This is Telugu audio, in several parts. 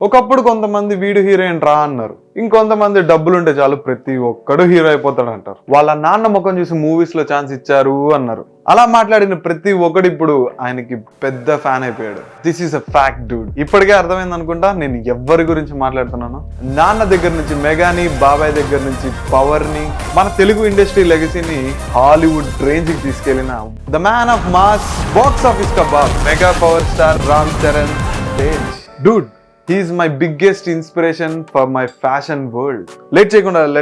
ఒకప్పుడు కొంతమంది వీడు హీరోయిన్ రా అన్నారు. ఇంకొంతమంది డబ్బులుంటే చాలు ప్రతి ఒక్కడు హీరో అయిపోతాడు అంటారు. వాళ్ళ నాన్న ముఖం చూసి మూవీస్ లో ఛాన్స్ ఇచ్చారు అన్నారు. అలా మాట్లాడిన ప్రతి ఒక్కడు ఇప్పుడు ఆయనకి పెద్ద ఫ్యాన్ అయిపోయాడు. This is a fact Dude. ఇప్పటికే అర్థమైంది అనుకుంటా నేను ఎవరి గురించి మాట్లాడుతున్నాను. నాన్న దగ్గర నుంచి మెగాని, బాబాయ్ దగ్గర నుంచి పవర్ ని, మన తెలుగు ఇండస్ట్రీ లెగసీని హాలీవుడ్ రేంజ్ కి తీసుకెళ్లిన the man of mass, box office kebab, mega power star Ram Charan Tej. Dude, he is my biggest inspiration for my fashion world. Let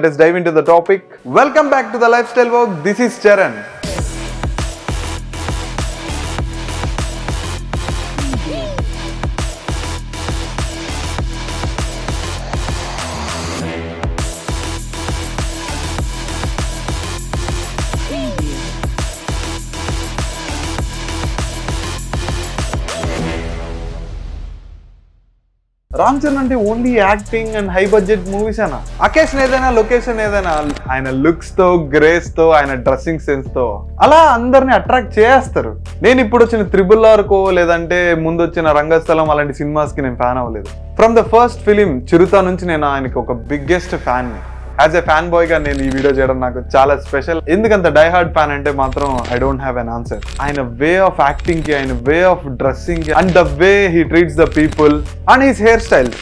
us dive into the topic. Welcome back to the Lifestyle Vogue. This is Charan. Ram Charan అంటే only acting and high budget movies అనా? అకేషన్ ఏదైనా, లొకేషన్ ఏదైనా, ఆయన లుక్స్ తో, గ్రేస్ తో, ఆయన డ్రెస్సింగ్ సెన్స్ తో అలా అందరిని అట్రాక్ట్ చేస్తారు. నేను ఇప్పుడు వచ్చిన త్రిబుల్ కో లేదంటే ముందు వచ్చిన రంగస్థలం అలాంటి సినిమాస్ కి నేను ఫ్యాన్ అవ్వలేదు. ఫ్రమ్ ద ఫస్ట్ ఫిలిం చిరుత నుంచి నేను ఆయనకి ఒక బిగ్గెస్ట్ ఫ్యాన్ ని. యాజ్ ఎ ఫ్యాన్ బాయ్ గా నేను ఈ వీడియో చేయడం నాకు చాలా స్పెషల్. ఎందుకంత డై హార్డ్ ఫ్యాన్ అంటే మాత్రం I don't have an answer. ఆయన వే ఆఫ్ యాక్టింగ్ కి, ఆయన వే ఆఫ్ డ్రెస్సింగ్ కి, and the way he treats the people and his hair styles.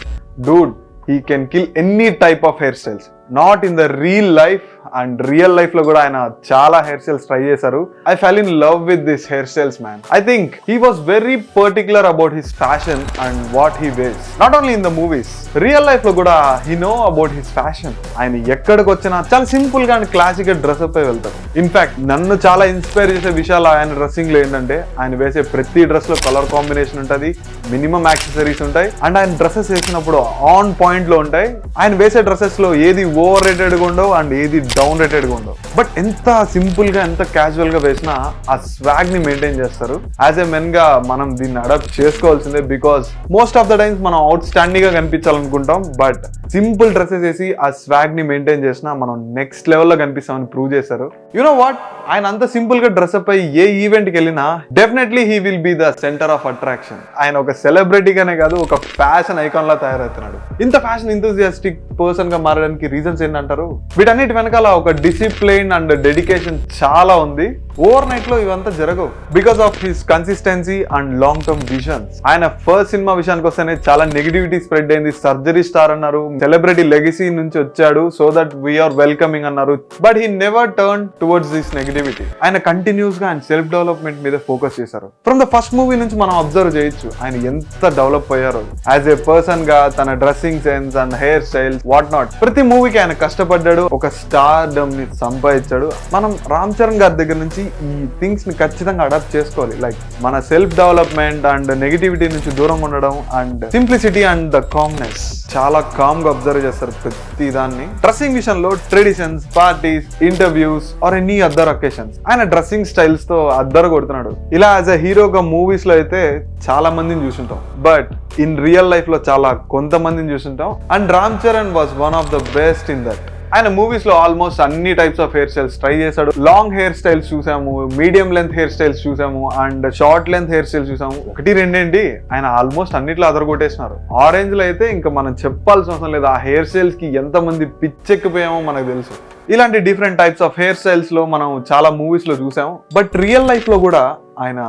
Dude, he can kill any type of hair styles. Not in the real life, and real life లో కూడా ఆయన చాలా హెయిర్ స్టైల్స్ ట్రై చేశారు. I fell in love with this hair styles man. I think he was very particular about his fashion and what he wears. Not only in the movies, real life లో కూడా he know about his fashion. ఆయన ఎక్కడికి వచ్చినా చాలా సింపుల్ గా అండ్ క్లాసిక్ గా డ్రెస్అప్ అయి వెళ్తారు. ఇన్ఫాక్ట్ నన్ను చాలా ఇన్స్పైర్ చేసే విషయాలు ఆయన డ్రెస్సింగ్ లో ఏంటంటే, ఆయన వేసే ప్రతి డ్రెస్ లో కలర్ కాంబినేషన్ ఉంటుంది, మినిమం యాక్సెసరీస్ ఉంటాయి, అండ్ ఆయన డ్రెస్సెస్ వేసినప్పుడు ఆన్ పాయింట్ లో ఉంటాయి. ఆయన వేసే డ్రెస్సెస్ లో ఏది ఓవర్ రేటెడ్ గా ఉండవు అండ్ ఏది డౌన్ రేటెడ్ గా ఉండవు. బట్ ఎంత సింపుల్ గా, ఎంత క్యాజువల్ గా వేసినా ఆ స్వాగ్ ని మెయింటైన్ చేస్తారు. యాజ్ ఎ మెన్ గా మనం దీన్ని అడాప్ట్ చేసుకోవాల్సిందే. Because most of the times మనం అవుట్ స్టాండింగ్ గా కనిపించాలనుకుంటాం, బట్ సింపుల్ డ్రెస్సెస్ వేసి ఆ స్వాగ్ ని మెయింటైన్ చేసినా మనం నెక్స్ట్ లెవెల్ లో కనిపిస్తామని ప్రూవ్ చేశారు. యు నో వాట్, ఆయన అంత సింపుల్ గా డ్రెస్అప్ అయ్యి ఏ ఈవెంట్ కి వెళ్ళినా definitely he will be the centre of attraction. ఆయన ఒక సెలబ్రిటీగానే కాదు, ఒక ఫ్యాషన్ ఐకాన్ లా తయారవుతున్నాడు. ఇంత ఫ్యాషన్ ఎంతూజియాస్టిక్ పర్సన్ గా మారడానికి రీజన్స్ ఏంటంటారు? వీటన్నిటి వెనకాల ఒక డిసిప్లిన్ అండ్ డెడికేషన్ చాలా ఉంది. ఓవర్ నైట్ లో ఇవంతా జరగవు. Because of his consistency and long term visions. ఆయన ఫస్ట్ సినిమా విషయానికి వస్తేనే చాలా నెగిటివిటీ స్ప్రెడ్ అయింది. సర్జరీ స్టార్ అన్నారు, సెలబ్రిటీ లెగసీ నుంచి వచ్చాడు, సో దట్ వీఆర్ వెల్కమింగ్ అన్నారు. But he never turn towards this negativity. ఆయన కంటిన్యూస్ గా ఆయన సెల్ఫ్ డెవలప్మెంట్ మీద ఫోకస్ చేశారు. ఫ్రమ్ ద ఫస్ట్ మూవీ నుంచి మనం అబ్జర్వ్ చేయొచ్చు ఆయన ఎంత డెవలప్ అయ్యారో యాజ్ ఏ పర్సన్ గా. తన dressing sense and hair styles what not, ప్రతి మూవీకి ఆయన కష్టపడ్డాడు, ఒక స్టార్డమ్ ని సంపాదించాడు. మనం రామ్ చరణ్ గారి దగ్గర నుంచి ఈ థింగ్స్ ని ఖచ్చితంగా అడాప్ట్ చేసుకోవాలి. లైక్ మన సెల్ఫ్ డెవలప్మెంట్ అండ్ నెగిటివిటీ నుంచి దూరంగా ఉండడం and simplicity and the calmness. చాలా కామ్ గా అబ్జర్వ్ చేస్తారు ప్రతి దాన్ని. డ్రెస్సింగ్ విషయంలో traditions, parties, interviews or any other occasions ఆయన డ్రెస్సింగ్ స్టైల్స్ తో అద్దరు కొడుతున్నాడు. ఇలా యాజ్ అ హీరోగా మూవీస్ లో అయితే చాలా మందిని చూసుంటాం, బట్ ఇన్ రియల్ లైఫ్ లో చాలా కొంతమందిని చూసుంటాం. And Ram Charan was one of the best in that. ఆయన మూవీస్ లో ఆల్మోస్ట్ అన్ని types of hair styles try చేశాడు. లాంగ్ హెయిర్ స్టైల్స్ చూసాము, మీడియం లెంత్ హెయిర్ స్టైల్స్ చూసాము, and short length hair styles చూసాము. ఒకటి రెండేంటి, ఆయన ఆల్మోస్ట్ అన్నిట్లో అదరగొట్టేసినారు. ఆరెంజ్ లో అయితే ఇంకా మనం చెప్పాల్సిన అవసరం లేదు. ఆ హెయిర్ స్టైల్స్ కి ఎంతమంది పిచ్చెక్కిపోయామో మనకు తెలుసు. ఇలాంటి different types of hair styles లో మనం చాలా మూవీస్ లో చూసాము. బట్ రియల్ లైఫ్ లో కూడా ఆయన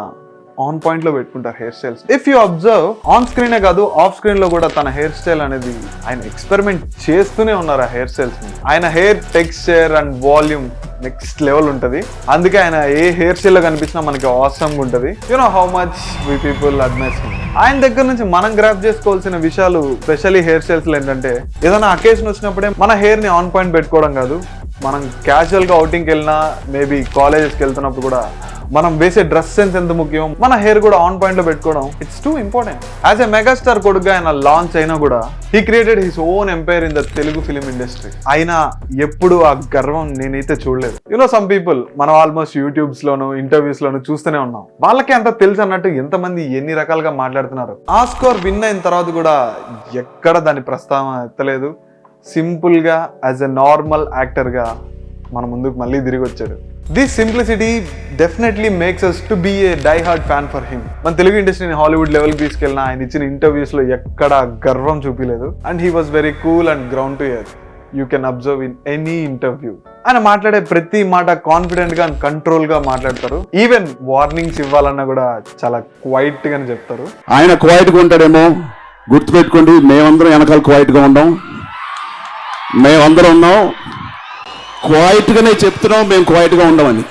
ఆన్ పాయింట్ లో పెట్టుకుంటారు hair styles. If you observe, on స్క్రీనే కాదు ఆఫ్ స్క్రీన్ లో కూడా తన హెయిర్ స్టైల్ అనేది ఆయన ఎక్స్పెరిమెంట్ చేస్తూనే ఉన్నారు ఆ హెయిర్ స్టైల్స్ ని. ఆయన hair texture and volume next level ఉంటది. అందుకే ఆయన ఏ హెయిర్ స్టైల్ లో కనిపించినా మనకి ఆసమ్ ఉంటది. You know how much we people admire him. ఆయన దగ్గర నుంచి మనం గ్రాప్ చేసుకోవాల్సిన విషయాలు, స్పెషల్లీ హెయిర్ స్టైల్స్ లో ఏంటంటే, ఏదైనా అకేషన్ వచ్చినప్పుడే మన హెయిర్ ని ఆన్ పాయింట్ పెట్టుకోవడం కాదు, మనం క్యాజువల్ గా అవుటింగ్కి వెళ్ళినా, మేబీ కాలేజెస్కి వెళ్తున్నప్పుడు కూడా మనం వేసే డ్రెస్ సెన్స్ ఎంత ముఖ్యం, మన హెయిర్ కూడా ఆన్ పాయింట్ లో పెట్టుకోవడం it's two important. As a megastar కొడుకుగా ఆయన లాంచ్ అయినా కూడా he created his own empire in the Telugu film industry. ఆయన ఎప్పుడు ఆ గర్వం నేనైతే చూడలేదు. యునో సమ్ పీపుల్ మనం ఆల్మోస్ట్ యూట్యూబ్స్ లోను, ఇంటర్వ్యూస్ లోను చూస్తూనే ఉన్నాం. వాళ్ళకి అంత తెలుసు అన్నట్టు ఎంతమంది ఎన్ని రకాలుగా మాట్లాడుతున్నారు. ఆస్కార్ విన్ అయిన తర్వాత కూడా ఎక్కడ దాని ప్రస్తావన ఎత్తలేదు. సింపుల్ గా యాజ్ ఎ నార్మల్ యాక్టర్ గా మన ముందుకు మళ్ళీ తిరిగి వచ్చాడు. This simplicity definitely makes us to be a die hard fan for him. మన తెలుగు ఇండస్ట్రీని హాలీవుడ్ లెవెల్కి తీసుకెళ్ళిన ఆయన ఇచ్చిన ఇంటర్వ్యూస్ లో ఎక్కడ గర్వం చూపించలేదు. And he was very cool and ground to earth. You can observe in any interview. ఆయన మాట్లాడే ప్రతి మాట కాన్ఫిడెంట్ గా అండ్ కంట్రోల్ గా మాట్లాడతారు. ఈవెన్ వార్నింగ్స్ ఇవ్వాలన్నా కూడా చాలా క్వైట్ గానే చెప్తారు. ఆయన క్వైట్ గా ఉంటాడేమో, గుర్తుపెట్టుకోండి, మేమందరం వెనకాల క్వైట్ గా ఉండం. మేమందరం ఉన్నాం, క్వైట్ గానే చెప్తున్నాం, మేము క్వైట్ గా ఉండమని.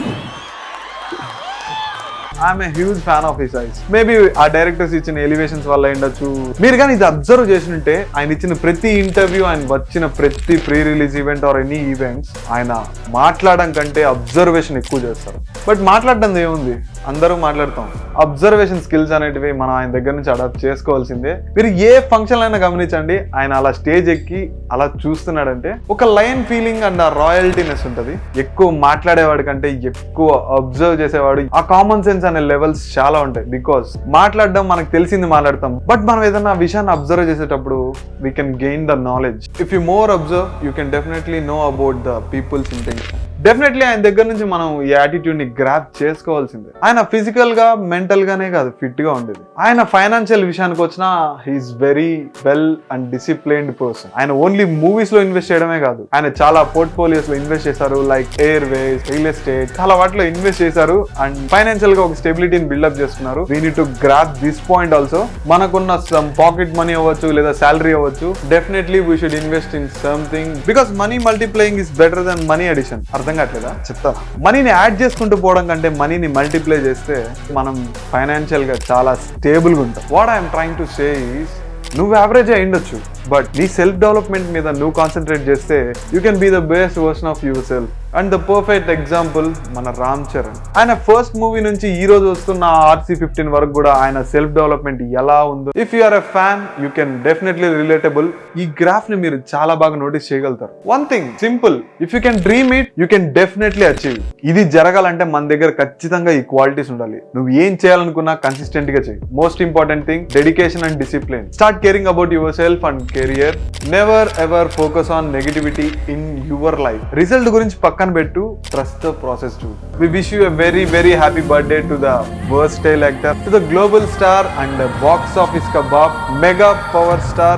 I'm a huge fan of his eyes. Maybe ఆ డైరెక్టర్స్ ఇచ్చిన ఎలివేషన్స్ వల్ల ఉండొచ్చు. మీరు కానీ ఇది అబ్జర్వ్ చేసినట్టే ఆయన ఇచ్చిన ప్రతి ఇంటర్వ్యూ, ఆయన వచ్చిన ప్రతి pre release event or any events ఆయన మాట్లాడడం కంటే అబ్జర్వేషన్ ఎక్కువ చేస్తారు. బట్ మాట్లాడడం ఏముంది, అందరూ మాట్లాడతాం. అబ్జర్వేషన్ స్కిల్స్ అనేటివి మనం ఆయన దగ్గర నుంచి అడాప్ట్ చేసుకోవాల్సిందే. మీరు ఏ ఫంక్షన్ అయినా గమనించండి, ఆయన అలా స్టేజ్ ఎక్కి అలా చూస్తున్నాడంటే ఒక లయన్ ఫీలింగ్ అండ్ ఆ రాయల్టీనెస్ ఉంటుంది. ఎక్కువ మాట్లాడేవాడి కంటే ఎక్కువ అబ్జర్వ్ చేసేవాడు. ఆ కామన్ సెన్స్ అనే లెవెల్స్ చాలా ఉంటాయి. బికాస్ మాట్లాడడం మనకు తెలిసింది మాట్లాడతాం, బట్ మనం ఏదైనా విషయాన్ని అబ్జర్వ్ చేసేటప్పుడు we can gain the knowledge. If you more observe you can definitely know about the people's intention. Definitely ఆయన దగ్గర నుంచి మనం ఈ యాటిట్యూడ్ ని గ్రాప్ చేసుకోవాల్సిందే. ఆయన ఫిజికల్ గా మెంటల్ గానే కాదు ఫిట్ గా ఉండేది. ఆయన ఫైనాన్షియల్ విషయానికి వచ్చినా he's very well and disciplined person. ఆయన ఓన్లీ మూవీస్ లో ఇన్వెస్ట్ చేయడమే కాదు, ఆయన చాలా పోర్ట్ఫోలియోస్ లో ఇన్వెస్ట్ చేశారు. లైక్ ఎయిర్వేస్, రియల్ ఎస్టేట్, చాలా వాటిలో ఇన్వెస్ట్ చేశారు అండ్ ఫైనాన్షియల్ గా ఒక స్టెబిలిటీని బిల్డప్ చేసుకున్నారు. We need to grasp this point also. మనకున్న సమ్ పాకెట్ మనీ అవ్వచ్చు లేదా శాలరీ అవ్వచ్చు, definitely we should invest in something because money multiplying is better than money addition. అర్థం కావట్లేదా చెప్తాను. మనీని యాడ్ చేసుకుంటూ పోవడం కంటే మనీని మల్టిప్లై చేస్తే మనం ఫైనాన్షియల్ గా చాలా స్టేబుల్ గా ఉంటాం. What I'm trying to say is, నువ్వు యావరేజ్ అయ్యుండొచ్చు, బట్ నీ సెల్ఫ్ డెవలప్మెంట్ మీద నువ్వు కాన్సన్ట్రేట్ చేస్తే you can be the best version of yourself. And the perfect example మన రామ్ చరణ్. ఆయన ఫస్ట్ మూవీ నుంచి ఈ రోజు వస్తున్న RC-15 వరకు కూడా ఆయన సెల్ఫ్ డెవలప్మెంట్ ఎలా ఉందో, if you are a fan you can definitely relatable. ఈ గ్రాఫ్ ని మీరు చాలా బాగా నోటీస్ చేయగలుగుతారు. One thing simple, if you can dream it you can definitely achieve. ఇది జరగాలంటే మన దగ్గర ఖచ్చితంగా ఈ క్వాలిటీస్ ఉండాలి. నువ్వు ఏం చేయాలనుకున్నా కన్సిస్టెంట్ గా చేయి. Most important thing dedication and discipline. Start caring about your self and career. Never ever focus on negativity in your life. Result గురించి పక్కన పెట్టు, trust the process too. We wish you a very very happy birthday to the versatile actor, to the global star and the box office kebab, mega power star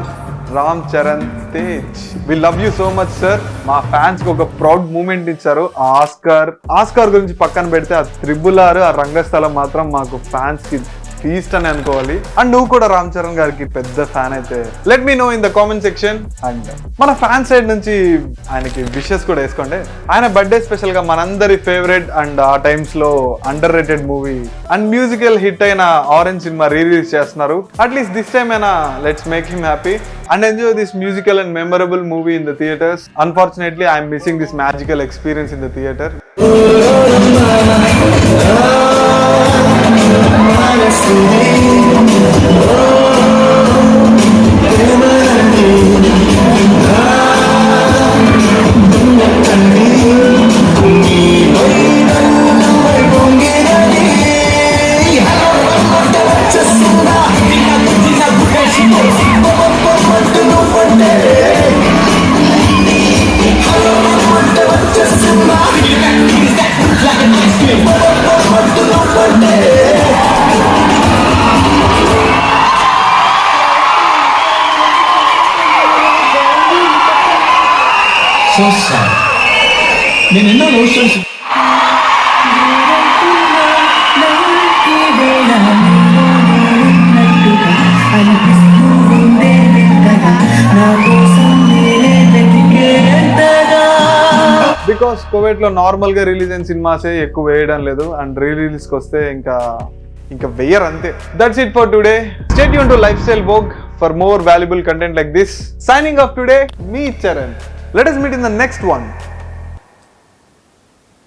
Ram Charan Tej. We love you so much sir. మా ఫ్యాన్స్ కి ఒక ప్రౌడ్ మూమెంట్ ఇచ్చారు. ఆస్కార్ గురించి పక్కన పెడితే ఆ RRR, ఆ రంగస్థలం మాత్రం మాకు ఫ్యాన్స్ కి ఫీస్ట్ అని అనుకోవాలి. అండ్ నువ్వు కూడా రామ్ చరణ్ గారికి పెద్ద ఫ్యాన్ అయితే let me know in the comment section. And మన ఫ్యాన్ సైడ్ నుంచి ఆయనకి విషెస్ కూడా వేసుకోండి. ఆయన బర్త్డే స్పెషల్ గా మనందరి ఫేవరెట్ అండ్ ఆ టైమ్స్ లో under rated movie and musical hit అయిన ఆరెంజ్ సినిమా రిలీజ్ చేస్తున్నారు. అట్లీస్ట్ దిస్ టైమ్ అయినా let's make him happy and enjoy this musical and memorable movie in the theaters. Unfortunately, I am missing this magical experience in the theater. So sad. నేను ఎన్నో లవ్ స్టోరీస్ బికాస్ కోవిడ్ లో నార్మల్ గా రిలీజ్ అయిన సినిమాసే ఎక్కువ వేయడం లేదు అండ్ రిలీజ్ కి వస్తే ఇంకా వెయ్యరు అంతే. That's it for today. Stay tune to Lifestyle Vogue for more valuable content like this. Signing off today, me Charan. Let us meet in the next one.